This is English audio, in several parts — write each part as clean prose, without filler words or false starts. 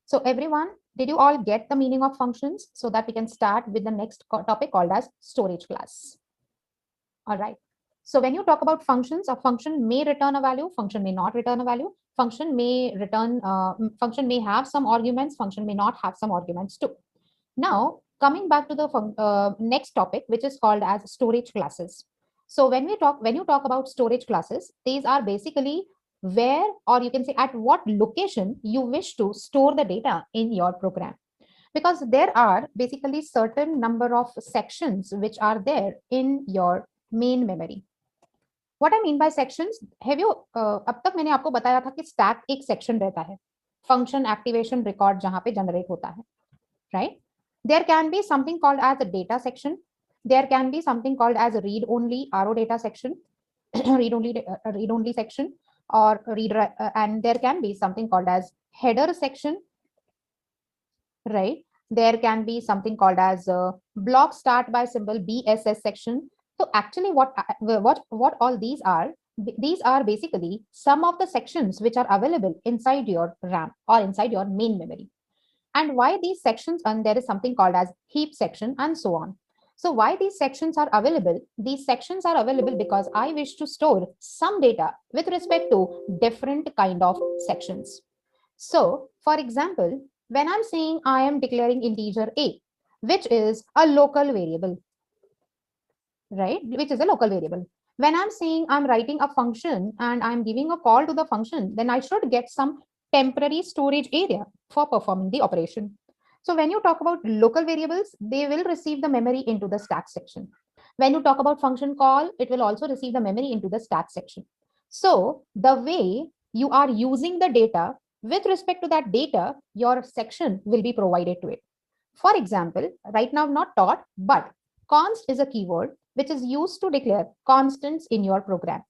So everyone, did you all get the meaning of functions so that we can start with the next topic called as storage class? All right. So when you talk about functions, a function may return a value, function may not return a value, function may return, function may have some arguments, function may not have some arguments too. Now, coming back to the next topic, which is called as storage classes. So when you talk about storage classes, these are basically where, or you can say at what location you wish to store the data in your program. Because there are basically certain number of sections which are there in your main memory. What I mean by sections, have you अब तक मैंने आपको बताया था कि stack एक section रहता है, function activation record जहाँ पे generate होता है, right? There can be something called as a data section. There can be something called as a read only RO data section, read only section, or read and there can be something called as header section, right? There can be something called as block start by symbol BSS section. So actually what all these are basically some of the sections which are available inside your RAM or inside your main memory. And why these sections, and there is something called as heap section and so on. So why these sections are available? These sections are available because I wish to store some data with respect to different kind of sections. So for example, when I'm saying I am declaring integer a, which is a local variable, right? Which is a local variable. When I'm saying I'm writing a function and I'm giving a call to the function, then I should get some temporary storage area for performing the operation. So when you talk about local variables, they will receive the memory into the stack section. When you talk about function call, it will also receive the memory into the stack section. So the way you are using the data, with respect to that data, your section will be provided to it. For example, right now not taught, but const is a keyword which is used to declare constants in your program.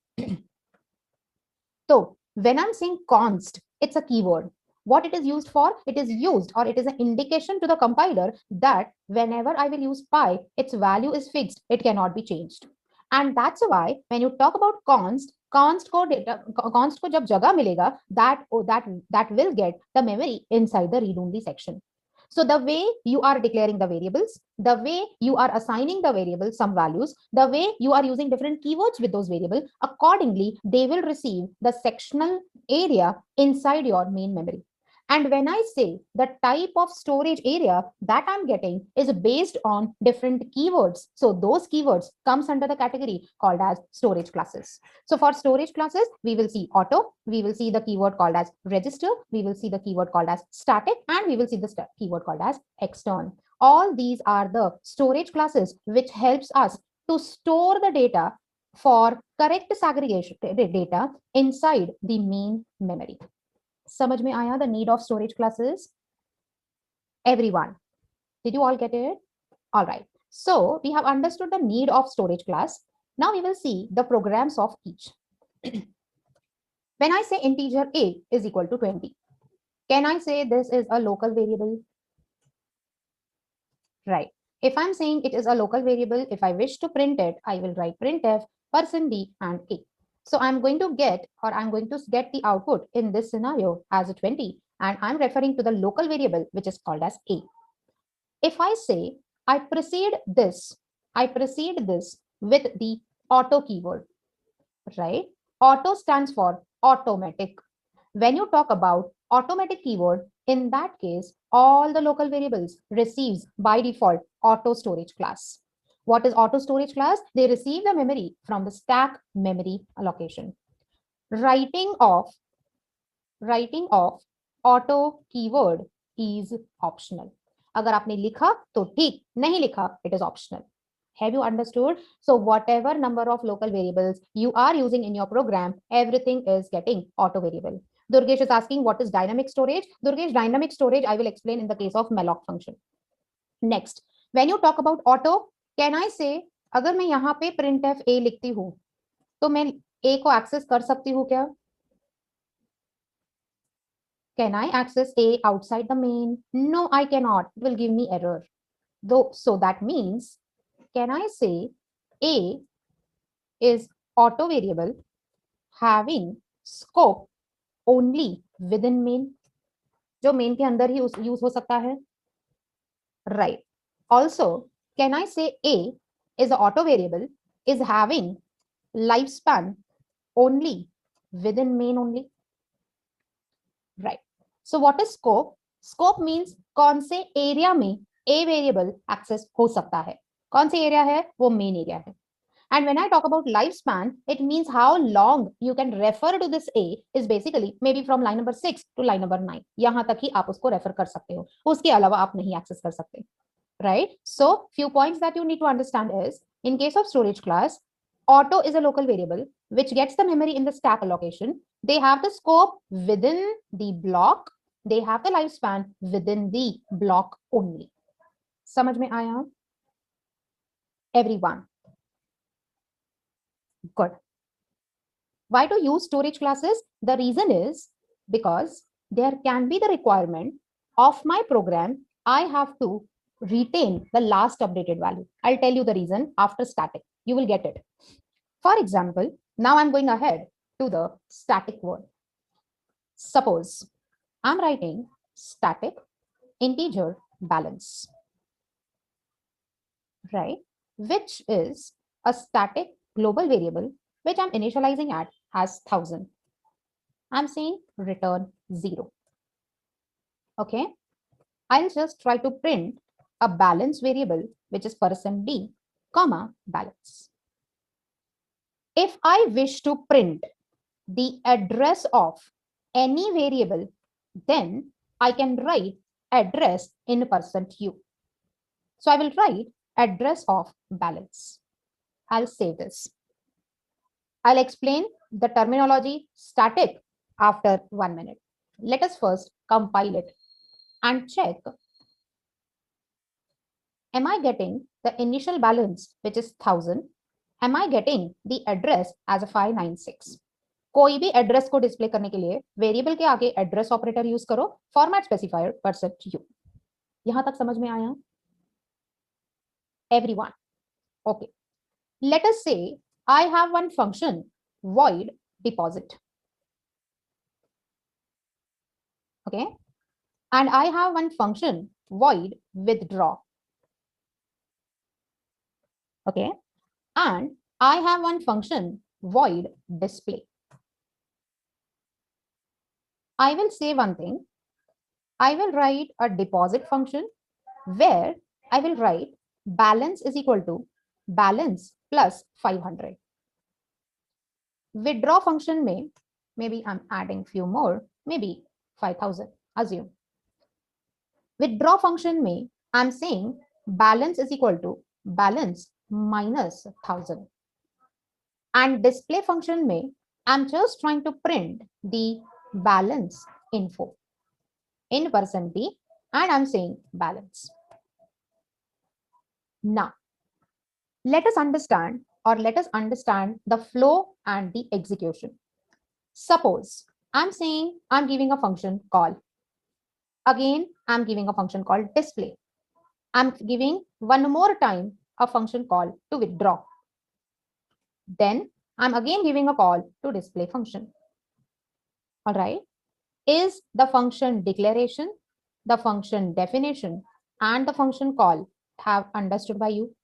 So when I'm saying const, it's a keyword. What it is used for? It is used, or it is an indication to the compiler that whenever I will use pi, its value is fixed. It cannot be changed. And that's why when you talk about const को जब जगह मिलेगा, that will get the memory inside the read only section. So the way you are declaring the variables, the way you are assigning the variables some values, the way you are using different keywords with those variables, accordingly, they will receive the sectional area inside your main memory. And when I say the type of storage area that I'm getting is based on different keywords. So those keywords comes under the category called as storage classes. So for storage classes, we will see auto, we will see the keyword called as register, we will see the keyword called as static, and we will see the keyword called as extern. All these are the storage classes which helps us to store the data for correct segregation data inside the main memory. समझ में आया the need of storage classes? Everyone, did you all get it? All right. So we have understood the need of storage class. Now we will see the programs of each. When I say integer a is equal to 20, can I say this is a local variable? Right. If I'm saying it is a local variable, if I wish to print it, I will write printf %d and a. So I'm going to get, or I'm going to get the output in this scenario as a 20, and I'm referring to the local variable, which is called as a. If I say I precede this with the auto keyword, right? Auto stands for automatic. When you talk about automatic keyword, in that case, all the local variables receives by default auto storage class. What is auto storage class? They receive the memory from the stack memory allocation. Writing of auto keyword is optional. अगर आपने लिखा तो ठीक, नहीं लिखा, it is optional. Have you understood? So whatever number of local variables you are using in your program, everything is getting auto variable. Durgesh is asking what is dynamic storage. Durgesh, dynamic storage I will explain in the case of malloc function. Next, when you talk about auto, can I say अगर मैं यहाँ पे printf a लिखती हूँ तो मैं a को access कर सकती हूँ क्या? Can I access a outside the main? No, I cannot. It will give me error. Though, so that means, can I say a is auto variable having scope only within main? जो main के अंदर ही use हो सकता है, right. Also can I say a is auto variable is having life span only within main only, right. So what is scope? Scope means कौन से area में a variable access हो सकता है. कौन सी एरिया है? वो मेन एरिया है. And when I talk about lifespan, it means how long you can refer to this A is basically maybe from line number 6 to line number 9. यहाँ तक ही आप उसको रेफर कर सकते हो, उसके अलावा आप नहीं एक्सेस कर सकते, right? So few points that you need to understand is in case of storage class, auto is a local variable which gets the memory in the stack allocation. They have the scope within the block. They have the lifespan within the block only. समझ में आया? Everyone. Good. Why to use storage classes? The reason is because there can be the requirement of my program. I have to retain the last updated value. I'll tell you the reason after static. You will get it. For example, now I'm going ahead to the static word. Suppose I'm writing static integer balance, right? Which is a static global variable which I'm initializing at as 1000. I'm saying return 0. Okay. I'll just try to print a balance variable which is %d, comma balance. If I wish to print the address of any variable, then I can write address in %u. So I will write address of balance. I'll save this. I'll explain the terminology static after 1 minute. Let us first compile it and check. Am I getting the initial balance which is 1000? Am I getting the address as a 596? कोई भी address को display करने के लिए variable के आगे address operator use करो, format specifier %u. यहां तक समझ में आया? Everyone. Okay. Let us say I have one function void deposit. Okay. And I have one function void withdraw. Okay. And I have one function void display. I will say one thing. I will write a deposit function where I will write balance is equal to balance plus 500. Withdraw function may, maybe I'm adding few more, maybe 5000, assume. Withdraw function may, I'm saying balance is equal to balance minus 1000. And display function may, I'm just trying to print the balance info in %d and I'm saying balance. Now, let us understand the flow and the execution. Suppose I'm saying I'm giving a function call. Again, I'm giving a function called display. I'm giving one more time a function call to withdraw. Then I'm again giving a call to display function. All right. Is the function declaration, the function definition, and the function call have understood by you?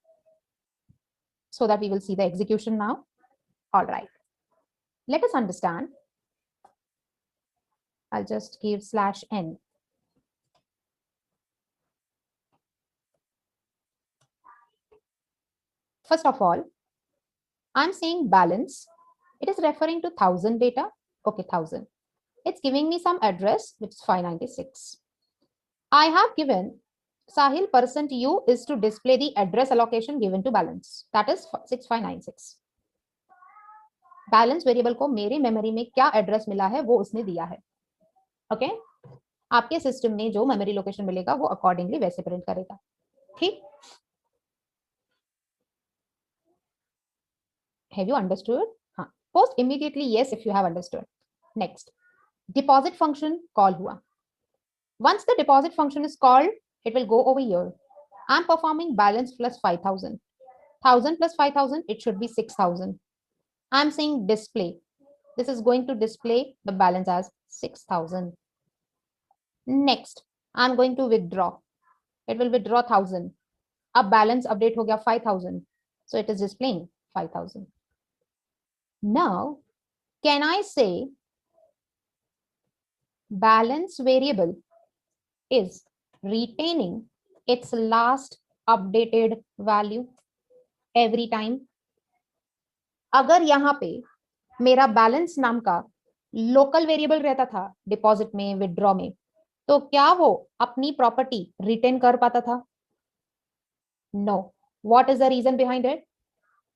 So that we will see the execution now. All right. Let us understand. I'll just give /n. First of all, I'm saying balance. It is referring to 1000 data. Okay, 1000. It's giving me some address, which is 596. I have given Sahil %u is to display the address allocation given to balance. That is 6596. Balance variable को मेरे memory में क्या address मिला है वो उसने दिया है. ओके आपके सिस्टम में जो मेमोरी लोकेशन मिलेगा वो अकॉर्डिंगली वैसे प्रिंट करेगा. ठीक. Have you understood? हाँ. Post immediately yes if you have understood. Next, deposit function call हुआ. Once the deposit function is called, it will go over here. I'm performing balance plus 5000. 1000 plus 5000, it should be 6000. I'm saying display. This is going to display the balance as 6000. Next, I'm going to withdraw. It will withdraw 1000. अब balance update हो गया 5000. So it is displaying 5000. Now, can I say balance variable is retaining its last updated value every time? अगर यहाँ पे मेरा balance नाम का local variable रहता था डिपॉजिट में, विड्रॉ में, तो क्या वो अपनी प्रॉपर्टी रिटेन कर पाता था? No. What is the reason behind it?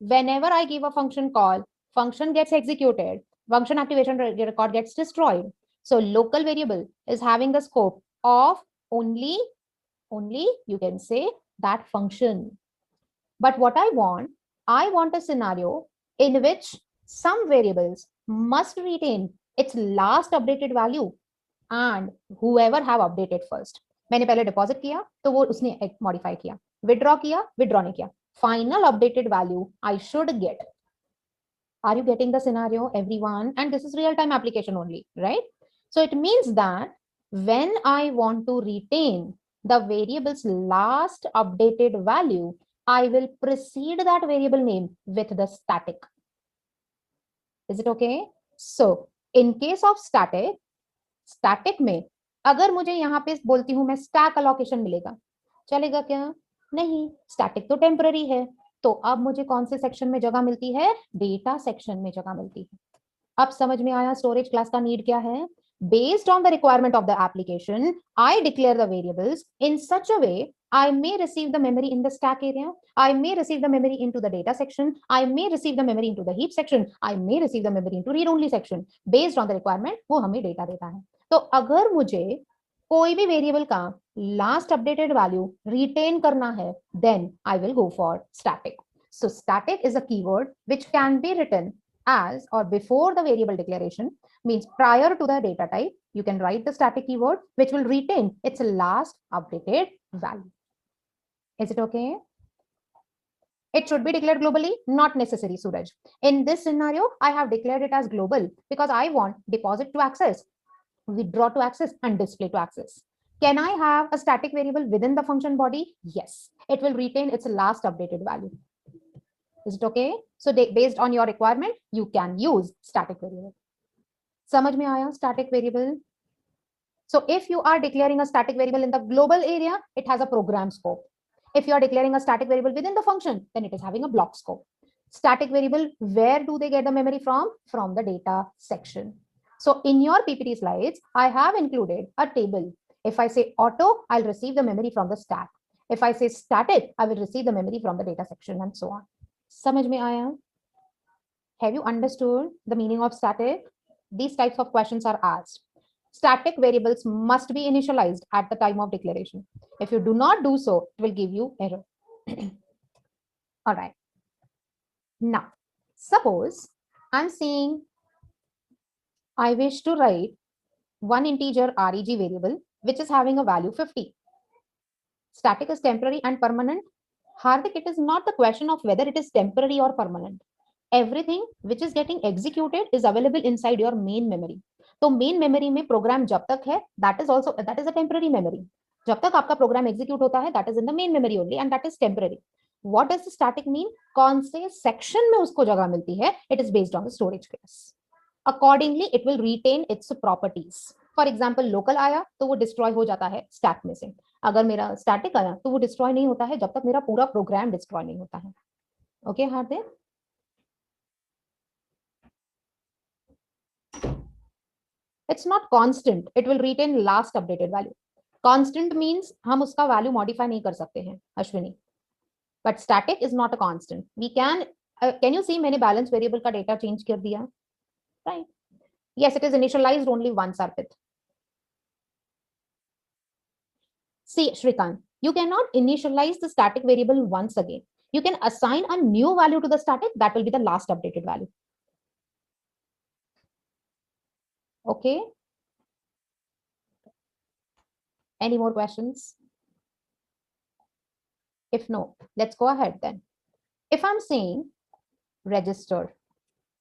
Whenever I give a function call, function gets executed, function activation record gets destroyed. So local variable is having the scope of only you can say that function. But what I want a scenario in which some variables must retain its last updated value and whoever have updated first. मैंने पहले deposit किया तो वो उसने modify किया, withdraw किया, withdraw ने किया, final updated value I should get. Are you getting the scenario, everyone? And this is real-time application only, right? So it means that when I want to retain the variable's last updated value, I will precede that variable name with the static. Is it okay? So in case of static में अगर मुझे यहाँ पे बोलती हूँ मैं stack allocation मिलेगा, चलेगा क्या? नहीं, static तो टेम्पररी है. तो अब मुझे कौन से सेक्शन में जगह मिलती है? डेटा सेक्शन में जगह मिलती है. अब समझ में आया स्टोरेज क्लास का नीड क्या है? Based on the requirement of the application, I declare the variables in such a way I may receive the memory in the stack area, I may receive the memory into the data section, I may receive the memory into the heap section, I may receive the memory into read-only section. Based on the requirement, वो हमें data देता है. तो अगर मुझे कोई भी variable का लास्ट अपडेटेड वैल्यू रिटेन करना है, then I will go for static. So static is a keyword which can be written as or before the variable declaration, means prior to the data type, you can write the static keyword which will retain its last updated value. Is it okay? It should be declared globally, not necessary, Suraj. In this scenario, I have declared it as global because I want deposit to access, withdraw to access, and display to access. Can I have a static variable within the function body? Yes, it will retain its last updated value. Is it okay? So based on your requirement, you can use static variable. समझ में आया static variable? So if you are declaring a static variable in the global area, it has a program scope. If you are declaring a static variable within the function, then it is having a block scope. Static variable, where do they get the memory from? From the data section. So in your PPT slides, I have included a table. If I say auto, I'll receive the memory from the stack. If I say static, I will receive the memory from the data section and so on. समझ में आया? Have you understood the meaning of static? These types of questions are asked. Static variables must be initialized at the time of declaration. If you do not do so, it will give you error. All right. Now, suppose I'm saying I wish to write one integer reg variable which is having a value 50. Static is temporary and permanent. Hardik, it is not the question of whether it is temporary or permanent. Everything which is getting executed is available inside your main memory. तो main memory में programme जब तक है, that is a temporary memory. जब तक आपका program execute होता है, that is in the main memory only and that is temporary. What does the static mean? कौन से सेक्शन में उसको जगह मिलती है? It is based on the storage class. Accordingly, it will retain its properties. For example, local आया तो वो डिस्ट्रॉय हो जाता है स्टैक में से. अगर मेरा स्टैटिक आया तो वो डिस्ट्रॉय नहीं होता है जब तक मेरा पूरा प्रोग्राम डिस्ट्रॉय नहीं होता है. Okay Hardik? It's not constant. It will retain last updated value. Constant means हम उसका value modify नहीं कर सकते हैं, Ashwini. But static is not a constant. We can you see मैंने balance variable का data change कर दिया? Right. Yes, it is initialized only once, Arpit. See, Shrikant, you cannot initialize the static variable once again. You can assign a new value to the static. That will be the last updated value. Okay. Any more questions? If no, let's go ahead then. If I'm saying register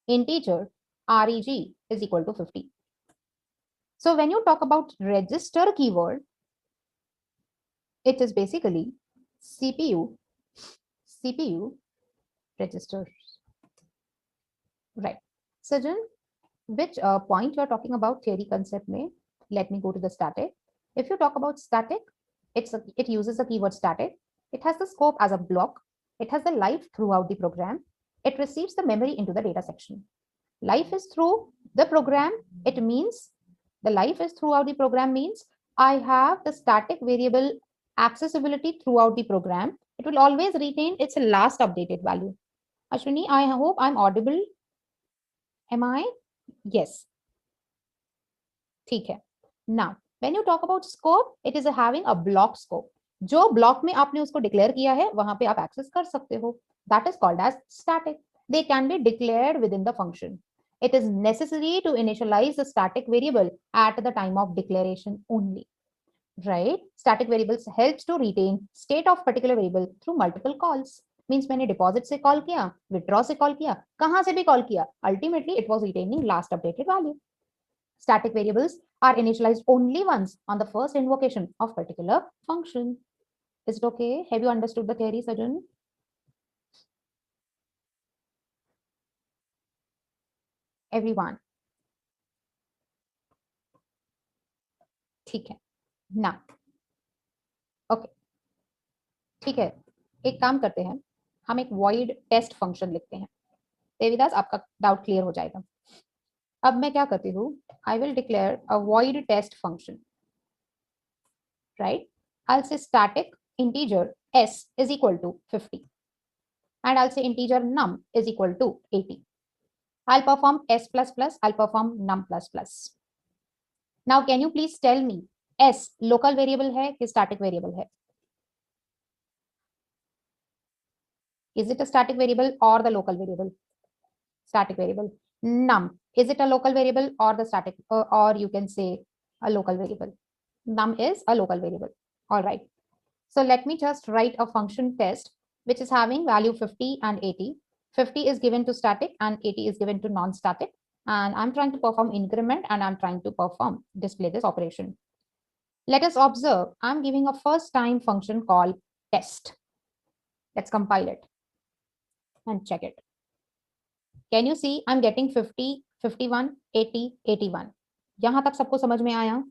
integer reg is equal to 50. So when you talk about register keyword, it is basically CPU registers, right? Sajjan, which point you are talking about theory concept में? Let me go to the static. If you talk about static, it uses the keyword static. It has the scope as a block. It has the life throughout the program. It receives the memory into the data section. Life is through the program. It means the life is throughout the program means I have the static variable accessibility throughout the program. It will always retain its last updated value. Ashwini, I hope I'm audible. Am I? Yes. ठीक है. Now, when you talk about scope, it is having a block scope. जो block में आपने उसको declare किया है, वहां पे आप access कर सकते हो. That is called as static. They can be declared within the function. It is necessary to initialize the static variable at the time of declaration only. Right? Static variables helps to retain state of particular variable through multiple calls. Means मैंने deposit से call किया, withdraw से call किया, कहां से भी call किया, ultimately it was retaining last updated value. Static variables are initialized only once on the first invocation of particular function. Is it okay? Have you understood the theory, Sajjan? Everyone. ठीक है. Now. Okay. ठीक है. एक काम करते हैं. हम एक void test function लिखते हैं. देविदास आपका डाउट क्लियर हो जाएगा. अब मैं क्या करती हूँ? I will declare a void test function. Right? I'll say static integer s is equal to 50. And I'll say integer num is equal to 80. I'll perform s plus plus, I'll perform num plus plus. Now, can you please tell me, s local variable है कि static variable है? Is it a static variable or the local variable? Static variable. Num, is it a local variable or the static, or you can say a local variable? Num is a local variable. All right. So let me just write a function test which is having value 50 and 80. 50 is given to static and 80 is given to non-static. And I'm trying to perform increment and I'm trying to perform display this operation. Let us observe, I'm giving a first time function called test. Let's compile it and check it. Can you see I'm getting 50, 51, 80, 81. यहाँ तक सबको समझ में आया?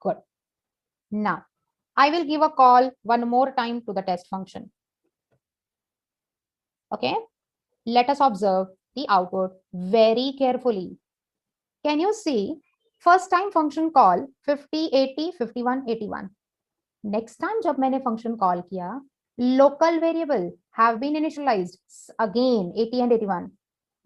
Good. Now, I will give a call one more time to the test function. Okay. Let us observe the output very carefully. Can you see first time function call 50, 80, 51, 81. Next time जब मैंने function call किया, local variable have been initialized again 80 and 81.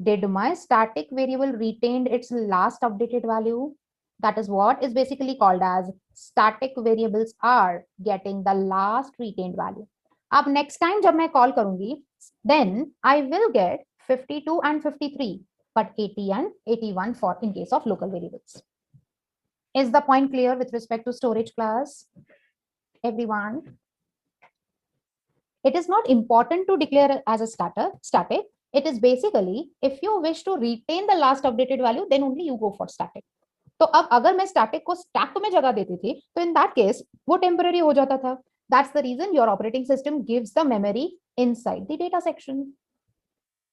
Did my static variable retained its last updated value? That is what is basically called as static variables are getting the last retained value. अब next time जब मैं call करूंगी, then I will get 52 and 53, but 80 and 81 for in case of local variables. Is the point clear with respect to storage class? Everyone? It is not important to declare as a static. It is basically if you wish to retain the last updated value, then only you go for static. तो अब अगर मैं static को stack में जगह देती थी, तो in that case वो temporary हो जाता था. That's the reason your operating system gives the memory inside the data section.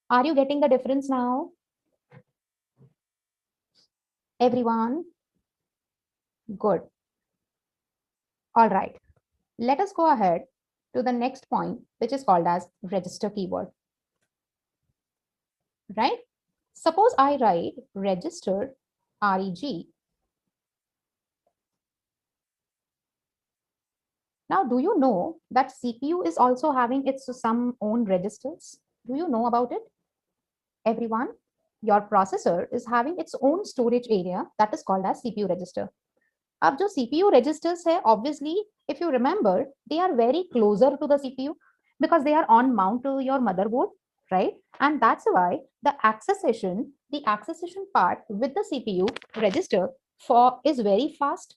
Are you getting the difference now? Everyone? Good. All right. Let us go ahead to the next point, which is called as register keyword. Right? Suppose I write register reg. Now, do you know that CPU is also having its some own registers? Do you know about it? Everyone, your processor is having its own storage area that is called as CPU register. अब जो CPU registers है, obviously, if you remember, they are very closer to the CPU because they are on mount to your motherboard, right? And that's why the accession part with the CPU register is very fast,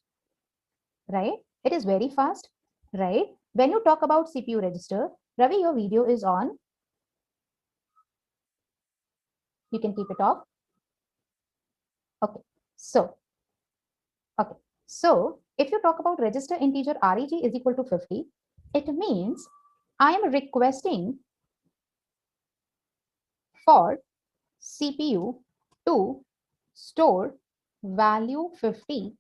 right? It is very fast, right? When you talk about CPU register, Ravi, your video is on. You can keep it off. Okay, so if you talk about register integer reg is equal to 50, it means I am requesting for CPU to store value 50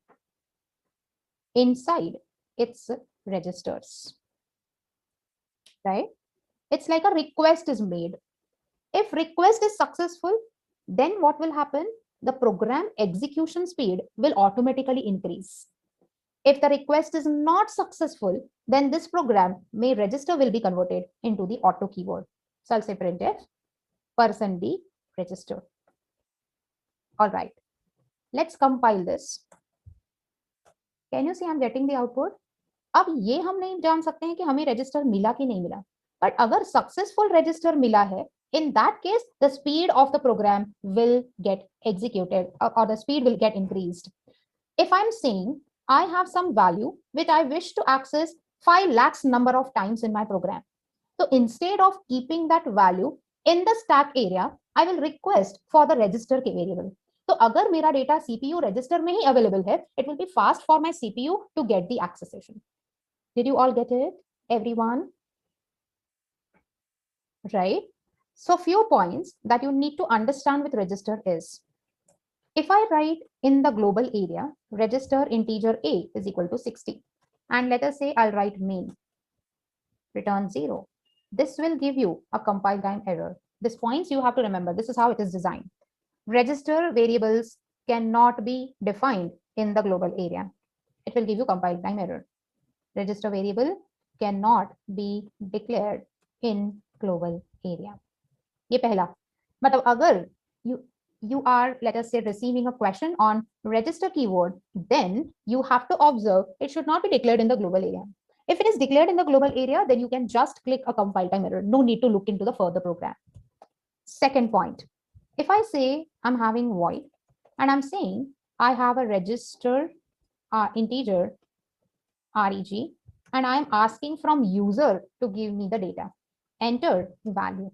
inside its registers, right? It's like a request is made. If request is successful, then what will happen? The program execution speed will automatically increase. If the request is not successful, then this program may register will be converted into the auto keyword. So I'll say printf %d register. All right, let's compile this. Can you see I'm getting the output? अब ये हम नहीं जान सकते हैं कि हमें register मिला कि नहीं मिला, बट अगर सक्सेसफुल रजिस्टर मिला है, in that case the speed of the program will get executed or the speed will get increased. If I'm saying I have some value which I wish to access 5 lakhs number of times in my program, so instead of keeping that value in the stack area, I will request for the register variable. तो अगर मेरा data CPU register में ही available है, it will be fast for my CPU to get the accessation. Did you all get it, everyone? Right? So few points that you need to understand with register is, if I write in the global area, register integer A is equal to 60. And let us say I'll write main, return 0. This will give you a compile time error. These points you have to remember. This is how it is designed. Register variables cannot be defined in the global area. It will give you compile time error. Register variable cannot be declared in global area. ये पहला, मतलब अगर you are, let us say, receiving a question on register keyword, then you have to observe it should not be declared in the global area. If it is declared in the global area, then you can just click a compile time error. No need to look into the further program. Second point, if I say I'm having void and I'm saying I have a register integer reg and I'm asking from user to give me the data, enter value,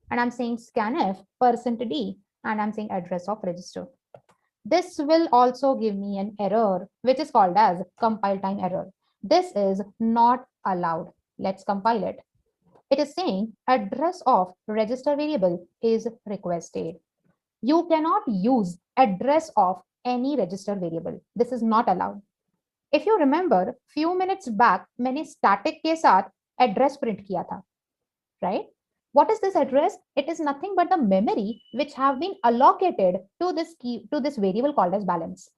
and I'm saying scanf %d and I'm saying address of register. This will also give me an error which is called as compile time error. This is not allowed. Let's compile it. It is saying address of register variable is requested. You cannot use address of any register variable. This is not allowed. If you remember, few minutes back, मैंने static के साथ address print किया था, right? What is this address? It is nothing but the memory which have been allocated to this variable called as balance.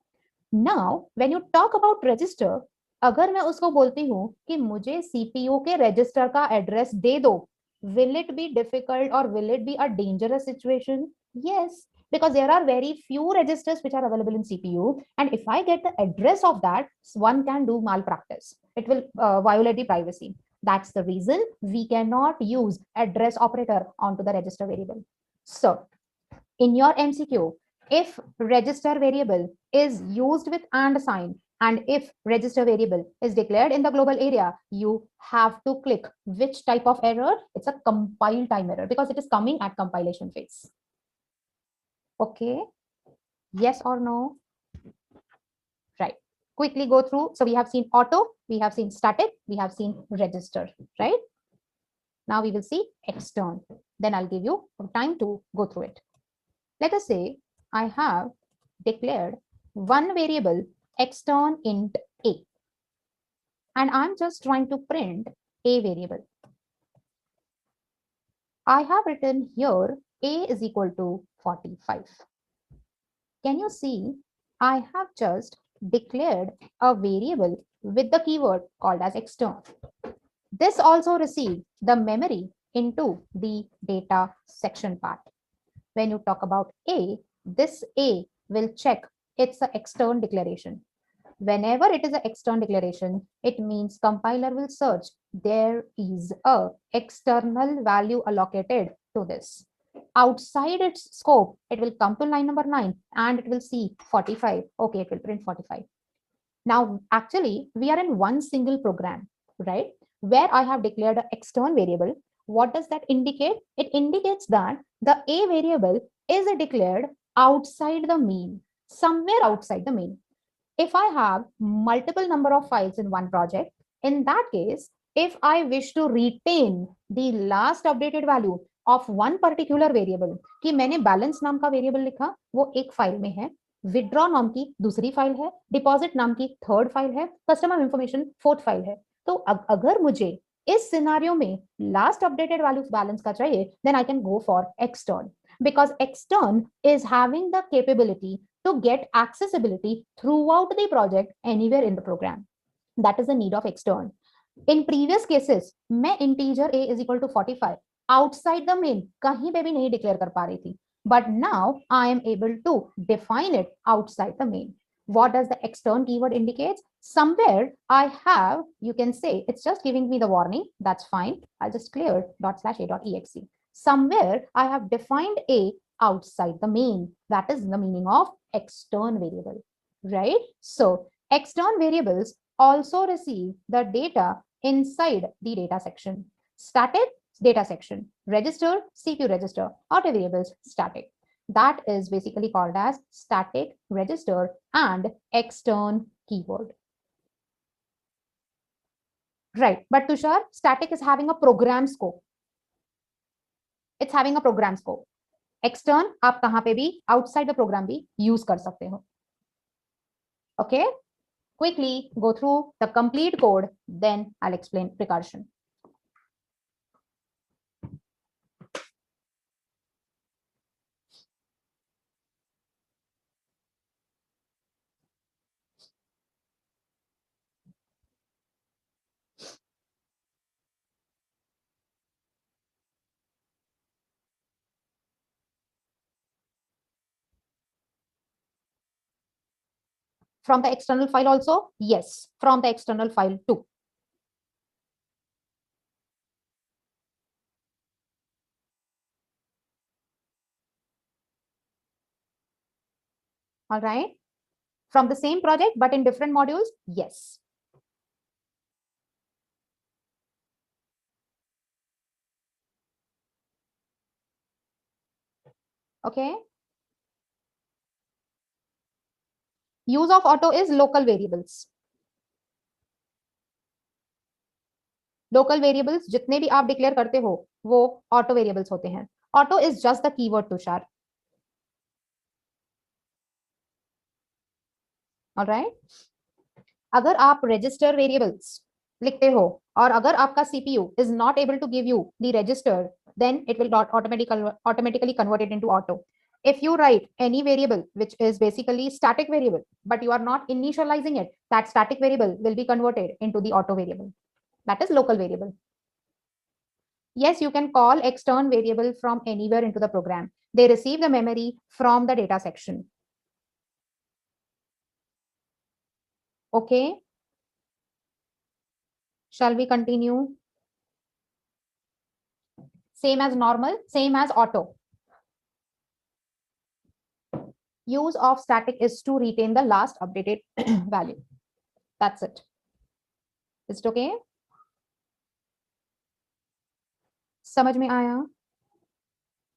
Now, when you talk about register, अगर मैं उसको बोलती हूँ कि मुझे CPU के register का address दे दो, will it be difficult or will it be a dangerous situation? Yes, because there are very few registers which are available in CPU, and if I get the address of that, one can do malpractice. It will violate the privacy. That's the reason we cannot use address operator onto the register variable. So in your MCQ, if register variable is used with and sign, and if register variable is declared in the global area, you have to click which type of error? It's a compile time error because it is coming at compilation phase. Okay, yes or no? Right. Quickly go through. So we have seen auto, we have seen static, we have seen register, right? Now we will see extern. Then I'll give you time to go through it. Let us say I have declared one variable extern int a, and I'm just trying to print a variable. I have written here a is equal to 45. Can you see I have just declared a variable with the keyword called as extern. This also received the memory into the data section part. When you talk about a, this a will check it's an extern declaration. Whenever it is an extern declaration, it means compiler will search there is a external value allocated to this. Outside its scope, it will come to line number 9 and it will see 45. Okay, it will print 45. Now, actually, we are in one single program, right? Where I have declared an extern variable. What does that indicate? It indicates that the a variable is declared outside the mean. somewhere outside the main. If I have multiple number of files in one project, in that case, if I wish to retain the last updated value of one particular variable, कि मैंने balance नाम का variable लिखा, वो एक file में है, withdraw नाम की दूसरी फाइल है, deposit नाम की थर्ड फाइल है, customer information फोर्थ फाइल है. तो अगर मुझे इस सिनारियो में लास्ट अपडेटेड वैल्यू बैलेंस का चाहिए, then I can go for extern, because extern is having the capability to get accessibility throughout the project anywhere in the program. That is the need of extern. In previous cases, मैं integer a is equal to 45 outside the main कहीं पे भी नहीं declare कर पा रही थी. But now I am able to define it outside the main. What does the extern keyword indicates? Somewhere I have, you can say, it's just giving me the warning. That's fine. I'll just clear ./a.exe. Somewhere I have defined a outside the main. That is the meaning of extern variable, right? So extern variables also receive the data inside the data section. Static data section, register, CPU register, auto variables, static. That is basically called as static, register, and extern keyword. Right, but Tushar, static is having a program scope. It's having a program scope. Extern आप कहाँ पे भी outside the program भी use कर सकते हो. Okay, quickly go through the complete code, then I'll explain recursion. From the external file also? Yes, from the external file too. All right. From the same project, but in different modules? Yes. Okay. Use of auto is local variables. Local variables जितने भी आप declare करते हो वो auto variables होते हैं. Auto is just the keyword Tushar. Alright. अगर आप रजिस्टर वेरिएबल्स लिखते हो और अगर आपका CPU is not able to give you the register, then it will not automatically convert it into auto. If you write any variable which is basically static variable, but you are not initializing it, that static variable will be converted into the auto variable. That is local variable. Yes, you can call extern variable from anywhere into the program. They receive the memory from the data section. Okay. Shall we continue? Same as normal, same as auto. Use of static is to retain the last updated value. That's it. Is it okay? समझ में आया?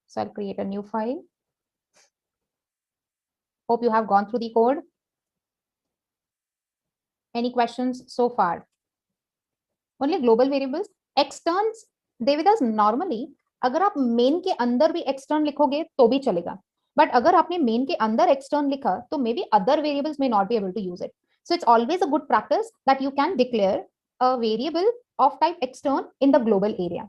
So I'll create a new file. Hope you have gone through the code. Any questions so far? Only global variables. Externs, Devidas normally अगर आप main के अंदर भी extern लिखोगे तो भी चलेगा. But अगर आपने main के अंदर extern लिखा तो maybe other variables may not be able to use it. So it's always a good practice that you can declare a variable of type extern in the global area.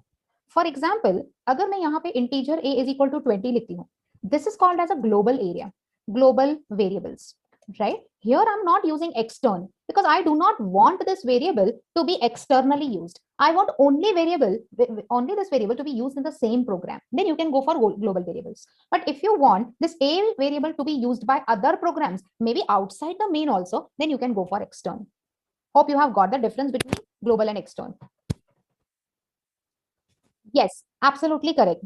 For example, अगर मैं यहाँ पे integer a is equal to 20 लिखती हूँ, this is called as a global area, global variables, right? Here I'm not using extern because I do not want this variable to be externally used. I want only this variable to be used in the same program. Then you can go for global variables. But if you want this a variable to be used by other programs, maybe outside the main also, then you can go for extern. Hope you have got the difference between global and extern. Yes, absolutely correct,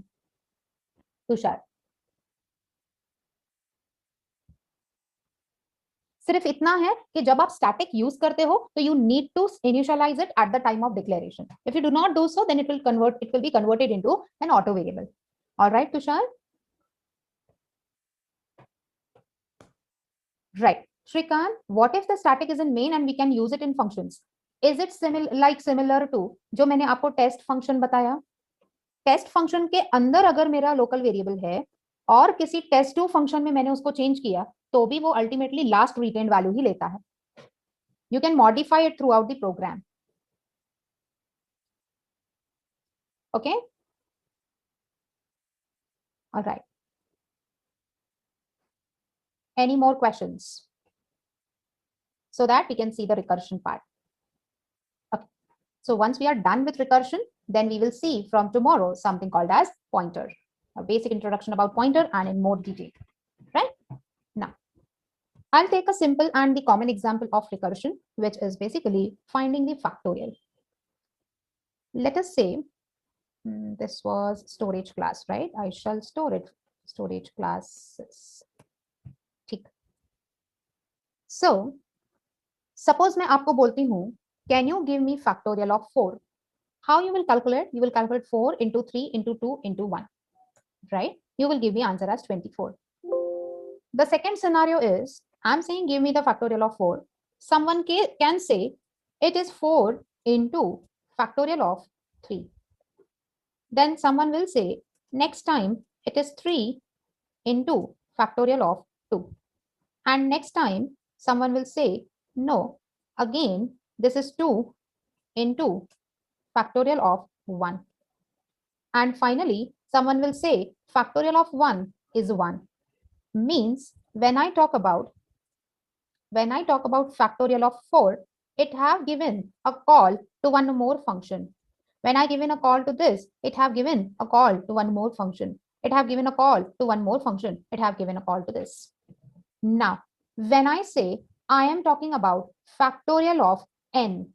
Tushar. सिर्फ इतना है कि जब आप static use करते हो तो you need to initialize it at the time of declaration. If you do not do so then it will be converted into an auto variable. Alright Tushar. Right. Shrikant, what if the static is in main and we can use it in functions? Is it similar to जो मैंने आपको test function बताया? Test function के अंदर अगर मेरा local variable है और किसी टेस्ट टू फंक्शन में मैंने उसको चेंज किया तो भी वो अल्टीमेटली लास्ट रिटेन्ड वैल्यू ही लेता है. You can modify it throughout the program. Okay. All right. Any more questions? So that we can see the recursion part. Okay. So once we are done with recursion, then we will see from tomorrow something called as pointer. A basic introduction about pointer and in more detail. Right? Now, I'll take a simple and the common example of recursion, which is basically finding the factorial. Let us say this was storage class, right? I shall store it, storage classes. So, suppose मैं आपको बोलती हूँ, can you give me factorial of 4? How you will calculate? You will calculate 4 into 3 into 2 into 1, right? You will give me answer as 24. The second scenario is, I'm saying give me the factorial of 4. Someone can say it is 4 into factorial of 3. Then someone will say next time it is 3 into factorial of 2. And next time someone will say, no, again, this is 2 into factorial of 1. And finally, someone will say factorial of 1 is 1. Means when I talk about factorial of 4, it have given a call to one more function. When I given a call to this, it have given a call to one more function. It have given a call to one more function. It have given a call to this. Now, when I say I am talking about factorial of n,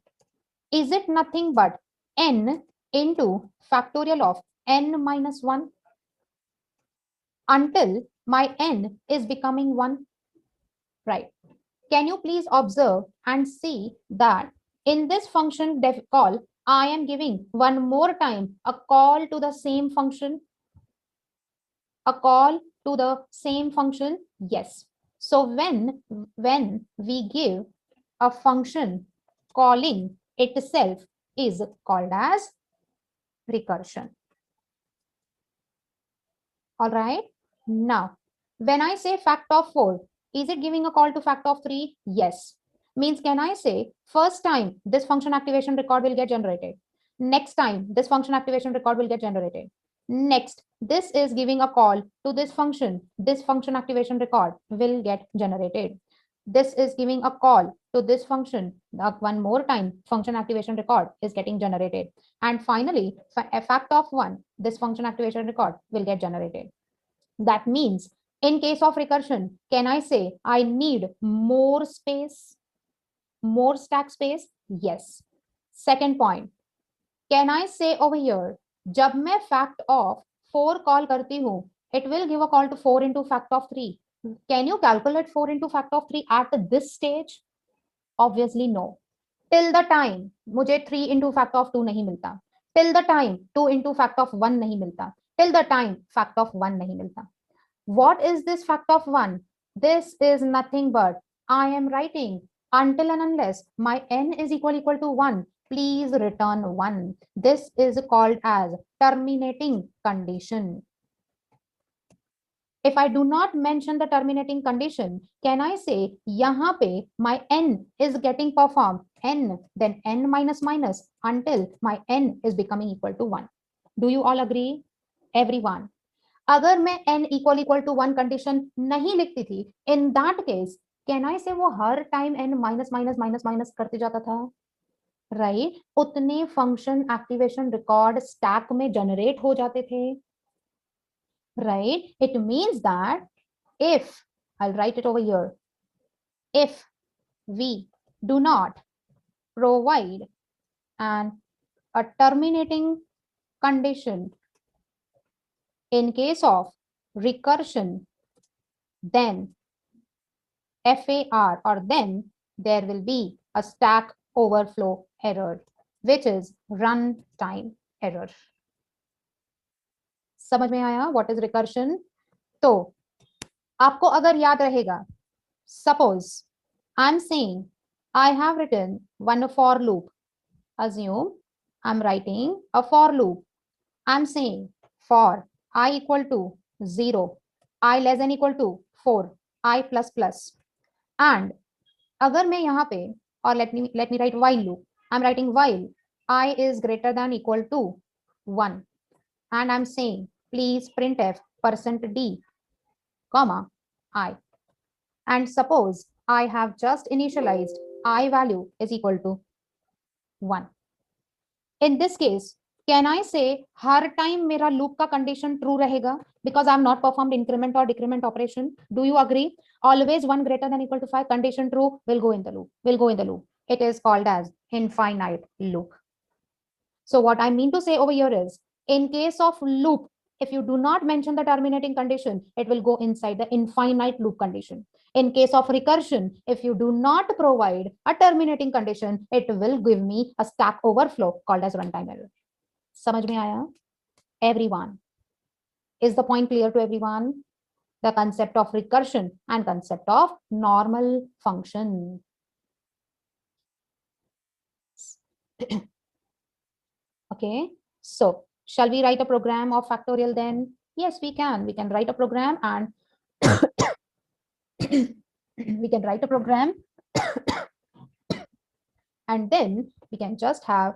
is it nothing but n into factorial of n minus 1 until my n is becoming 1, right? Can you please observe and see that in this function def call, I am giving one more time a call to the same function, a call to the same function? Yes. So when we give a function, calling itself is called as recursion. All right. Now, when I say fact of 4, is it giving a call to fact of 3? Yes. Means can I say first time this function activation record will get generated. Next time this function activation record will get generated. Next, this is giving a call to this function. This function activation record will get generated. This is giving a call to this function. One more time, function activation record is getting generated. And finally, a fact of 1, this function activation record will get generated. That means in case of recursion, can I say I need more space, more stack space? Yes. Second point, can I say over here, जब मैं fact of 4 call करती हूँ, it will give a call to 4 into fact of 3. Can you calculate 4 into fact of 3 at this stage? Obviously no. Till the time मुझे 3 into fact of 2 नहीं मिलता. Till the time 2 into fact of 1 नहीं मिलता. Till the time fact of 1 नहीं मिलता. What is this fact of 1? This is nothing but I am writing until and unless my n is equal to 1, please return 1. This is called as terminating condition. If I do not mention the terminating condition, can I say yahan pe my n is getting performed n, then n minus minus until my n is becoming equal to 1. Do you all agree? Everyone. अगर मैं n equal to 1 condition नहीं लिखती थी, in that case, can I say वो हर time n minus minus minus minus करते जाता था, right? उतने function activation record stack में generate हो जाते थे, right? It means that if, I'll write it over here, if we do not provide a terminating condition in case of recursion, then FAR, or then there will be a stack overflow error, which is runtime error. समझ में आया what is recursion? तो आपको अगर याद रहेगा Suppose I'm saying I have written one for loop. Assume I'm writing a for loop. I'm saying for I equal to 0, I less than equal to 4, I plus plus. And अगर मैं यहाँ पे, or let me write while loop. I'm writing while I is greater than equal to 1. And I'm saying please printf %d, comma, I. And suppose I have just initialized I value is equal to 1. In this case, can I say her time मेरा loop का condition true रहेगा because I have not performed increment or decrement operation? Do you agree? Always 1 greater than equal to 5 condition true will go in the loop. It is called as infinite loop. So what I mean to say over here is, in case of loop, if you do not mention the terminating condition, it will go inside the infinite loop condition. In case of recursion, if you do not provide a terminating condition, it will give me a stack overflow called as runtime error. समझ में आया? Everyone. Is the point clear to everyone? The concept of recursion and concept of normal function. Okay, so shall we write a program of factorial then? Yes, we can. We can write a program and we can write a program and then we can just have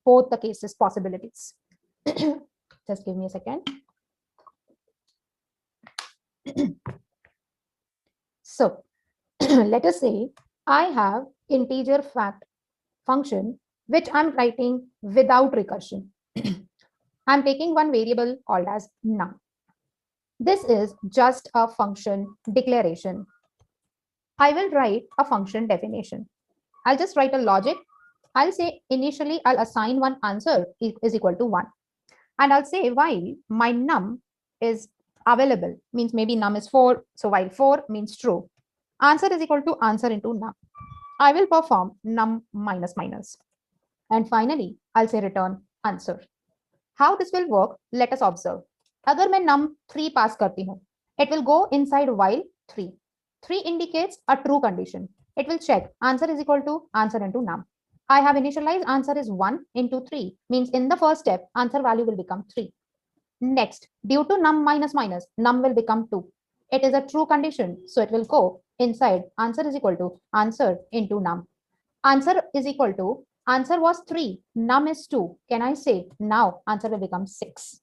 both the cases possibilities. Just give me a second. So let us say I have integer fact function which I'm writing without recursion. I'm taking one variable called as num. This is just a function declaration. I will write a function definition. I'll just write a logic. I'll say initially I'll assign one answer is equal to 1. And I'll say while my num is available, means maybe num is 4. So while 4 means true, answer is equal to answer into num. I will perform num minus minus. And finally, I'll say return answer. How this will work, let us observe. अगर मैं num 3 pass करती हूँ, it will go inside while 3. 3 indicates a true condition. It will check answer is equal to answer into num. I have initialized answer is 1 into 3, means in the first step, answer value will become 3. Next, due to num minus minus, num will become 2. It is a true condition, so it will go inside answer is equal to answer into num. Answer is equal to answer was 3, num is 2. Can I say now answer will become 6.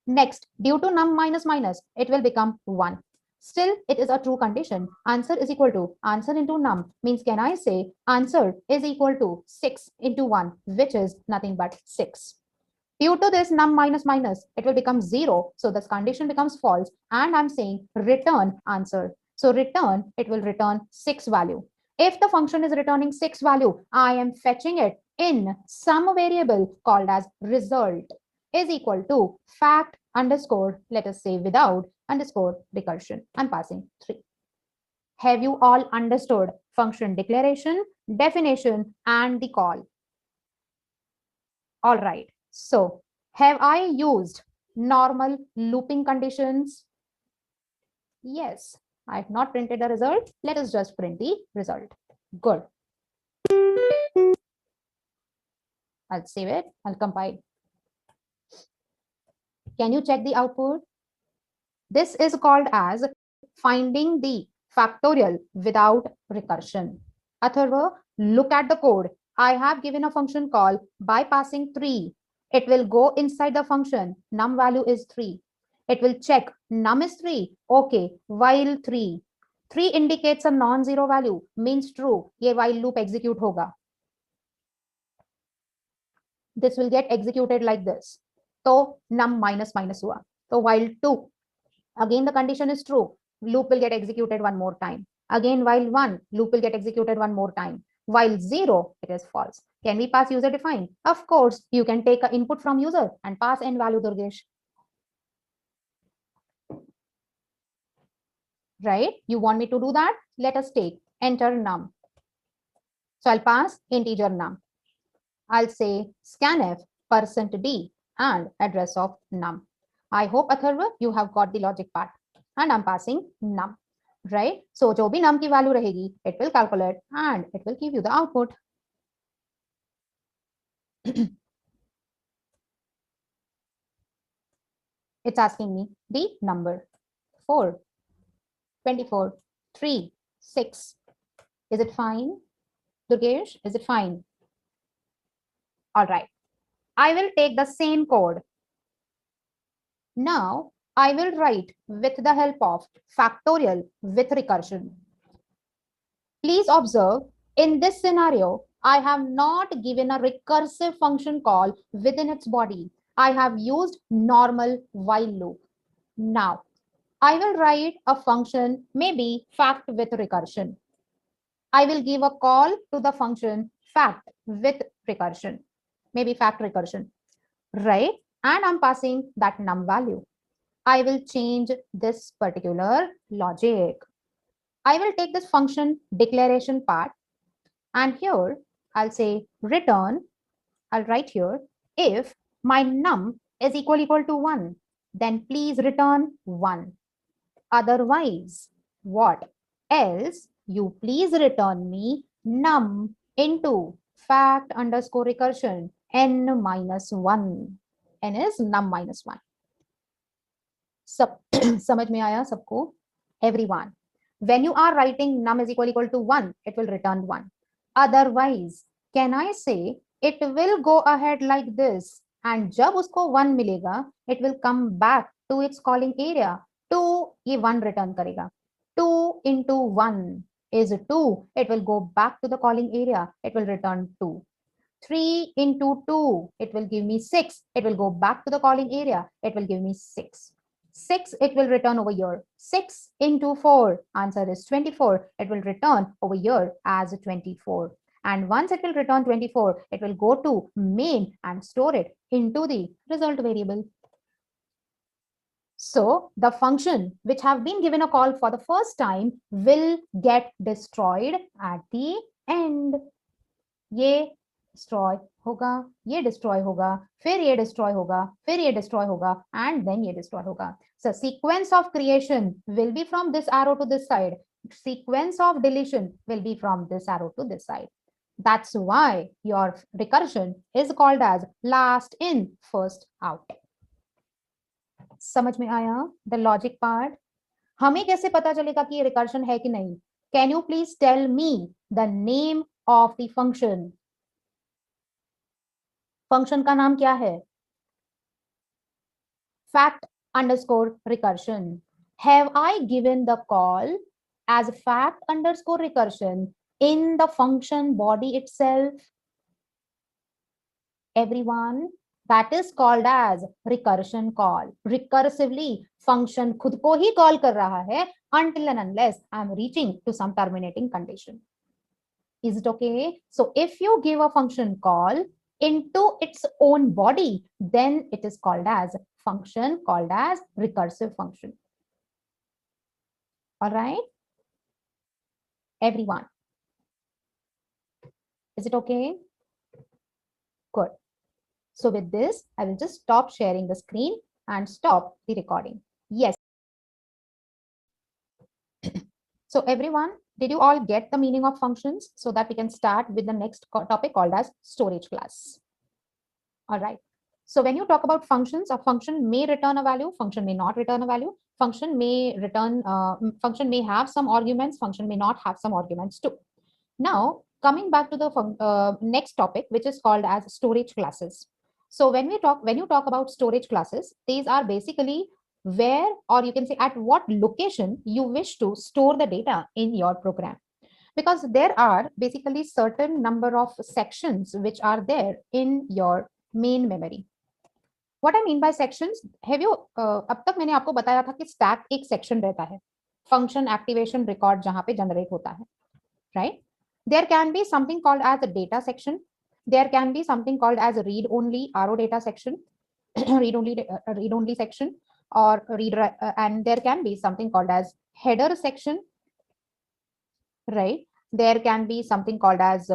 Next, due to num minus minus, it will become 1. Still, it is a true condition. Answer is equal to answer into num, means can I say answer is equal to 6 into 1, which is nothing but 6. Due to this num minus minus, it will become 0. So this condition becomes false. And I'm saying return answer. So return, it will return 6 value. If the function is returning 6 value, I am fetching it in some variable called as result is equal to fact underscore, let us say without underscore recursion. I'm passing 3. Have you all understood function declaration, definition, and the call? All right. So have I used normal looping conditions? Yes. I have not printed the result. Let us just print the result. Good. I'll save it. I'll compile. Can you check the output? This is called as finding the factorial without recursion. Atharva, look at the code. I have given a function call by passing 3. It will go inside the function. Num value is 3. It will check num is 3. Okay, while 3. 3 indicates a non-zero value, means true. Ye while loop execute hoga. This will get executed like this. So num minus minus hua. So while 2, again the condition is true, loop will get executed one more time. Again while 1, loop will get executed one more time. While 0, it is false. Can we pass user define? Of course, you can take an input from user and pass n value, Durgesh. Right? You want me to do that? Let us take enter num. So I'll pass integer num. I'll say scanf %d and address of num. I hope, Atharva, you have got the logic part. And I'm passing num. right? So जो भी num की value रहेगी, it will calculate and it will give you the output. It's asking me the number 4, 24, 3, 6. Is it fine? Durgesh, is it fine? All right. I will take the same code. Now I will write with the help of factorial with recursion. Please observe, in this scenario, I have not given a recursive function call within its body. I have used normal while loop. Now, I will write a function, maybe fact with recursion. I will give a call to the function fact with recursion, maybe fact recursion, right? And I'm passing that num value. I will change this particular logic. I will take this function declaration part, and here I'll say return. I'll write here, if my num is equal to 1, then please return 1. Otherwise, what? Else, you please return me num into fact underscore recursion n minus 1. N is num minus 1. सब समझ में आया सबको? Everyone. When you are writing num is equal to 1, it will return 1. Otherwise, can I say it will go ahead like this, and जब उसको 1 मिलेगा, it will come back to its calling area. 2 ये 1 return करेगा. 2 into 1 is 2. It will go back to the calling area. It will return 2. 3 into 2, it will give me 6. It will go back to the calling area. It will give me 6. 6, it will return over here. 6 into 4, answer is 24. It will return over here as 24. And once it will return 24, it will go to main and store it into the result variable. So the function which have been given a call for the first time will get destroyed at the end. ये destroy होगा, ये destroy होगा, फिर ये destroy होगा, फिर ये destroy होगा, and then ये destroy होगा. So sequence of creation will be from this arrow to this side. Sequence of deletion will be from this arrow to this side. That's why your recursion is called as last in, first out. समझ में आया? The logic part. हमें कैसे पता चलेगा कि ये recursion है कि नहीं? Can you please tell me the name of the function? Function का नाम क्या है? Fact underscore recursion. Have I given the call as fact underscore recursion in the function body itself? Everyone, that is called as recursion call. Recursively, function खुद को ही call कर रहा है until and unless I am reaching to some terminating condition. Is it okay? So if you give a function call into its own body, then it is called as function called as recursive function. All right, everyone. Is it okay? Good. So with this, I will just stop sharing the screen and stop the recording. Yes. So everyone, did you all get the meaning of functions so that we can start with the next topic called as storage class? All right. So when you talk about functions, a function may return a value, function may not return a value, function may return, function may have some arguments, function may not have some arguments too. Now, coming back to the next topic, which is called as storage classes. So when you talk about storage classes, these are basically where, or you can say at what location you wish to store the data in your program. Because there are basically certain number of sections which are there in your main memory. What I mean by sections, have you अब तक मैंने आपको बताया था कि stack एक section रहता है, function activation record जहाँ पे generate होता है, right? There can be something called as a data section. There can be something called as a read only RO data section, read only section, or read and there can be something called as header section, right? There can be something called as